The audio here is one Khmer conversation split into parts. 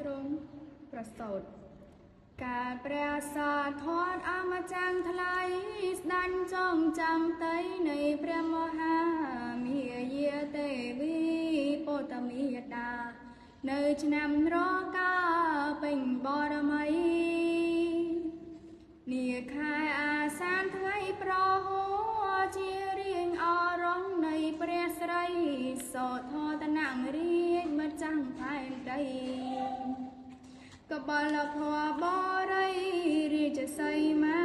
ទ្រង់ប្រសូតការព្រះសាធនអមចាងថ្លៃស្ដាញ់ចងចាំតីនៃព្រះមហាមាយាទេវីពុទ្ធមេតានៅឆ្នាំរកាពេញបរមីនាខែអាសានថ្ងៃប្រហោជារៀងអរងនៃព្រះស្រីសោធតនងរាជម្ចាស់ផែនដីកបលភ័បរិយរាជសីមា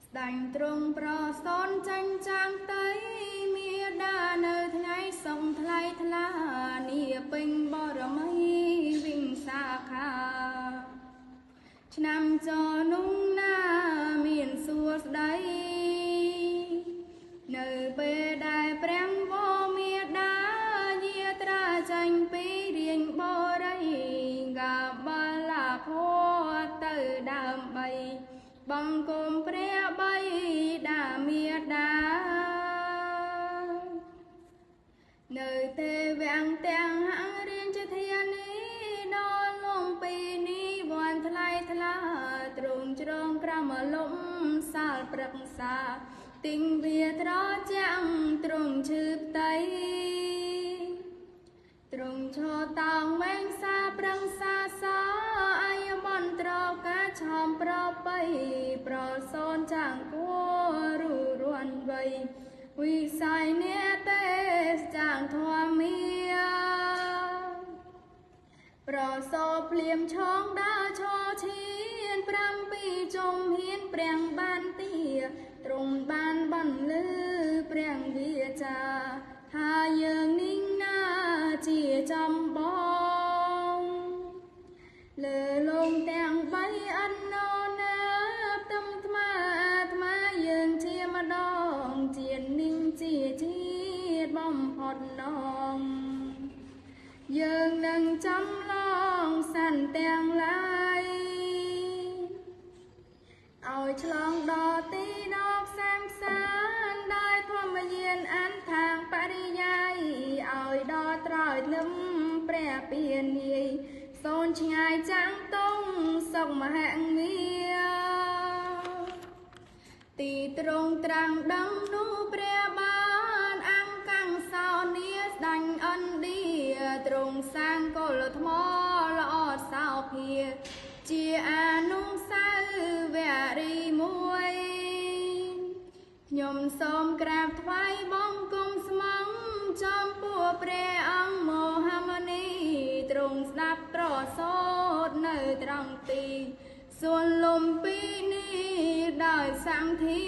ស្ដាញ់ទ្រង់ប្រសូនចាញ់ចាំងតីមាតានៅថ្ងៃសង្ឃថ្លៃថ្លានាពេញបរមីវិង្សាខាឆ្នាំចនុងណាមានសួស្ដីនៅពេលដែលព្រះវរមេតាយាត្រាចាញ់ពីរៀងបរិយកាបលាភ័ទៅដើម្បីបង្គំព្រះបីតាមេតានៅទេវាំងទាំងហង្រៀងជាធានីដល់លងពីនេះវ័នថ្លៃថ្លាទ្រង់ជ្រងក្រមលំសាលប្រឹក្សាទិញវាត្រចាំងទ្រង់ឈឺផ្ទៃទ្រង់ឈរតោងវែងសាប្រឹងសាសាអាយមន្ត្រកាឆោមប្របីប្រសូនចាងគួរូរួនវៃវិស័យនេទេចាងធម្មាប្រសូភ្លៀមឆងដើរឈរឈាន7ជុំហ៊ានព្រះបានទាទ្រង់បានបន្លឺព្រះវាចាថាយើងនេះណាជាចំបងលើលងទាំងបីអណោណាផ្ទឹមថ្មអាត្មាយើងជាម្ដងជាតិនេះជាជាតិបំផុតនងយើងនឹងចំឡងសន្ទាំងឡាយឲ្យឆ្លងដល់ទីដល់ផ្សេងផ្សានដោយធម្មយានអានខាងបរិយាយឲ្យដល់ត្រោយលឹមព្រះពានាយសូនឆ្ងាយចាំងតុងសុខមហិមាទីត្រង់ត្រាំងដឹងនោះព្រះបានអង្គកាំងសោនីស្ដាញ់អន្ឌាទ្រង់សាងកុលថ្មល្អសោភាជាអនុសាវរីយ៍មួយខ្ញុំសូមក្រាបថ្វាយបង្គំស្មងចំពោះព្រះអង្គមហាមុនីទ្រង់ស្ដាប់ត្រសូតនៅត្រង់ទីសួនលំពីនេះដោយសង្ឃា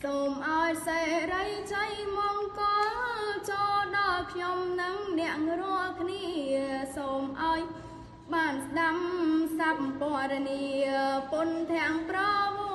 សូមឲ្យសេរីជ័យមង្គលចូលដល់ខ្ញុំនិងអ្នករាល់គ្នាសូមឲ្យបានស្ដាំសัพពរនីពុនទាំងប្រវ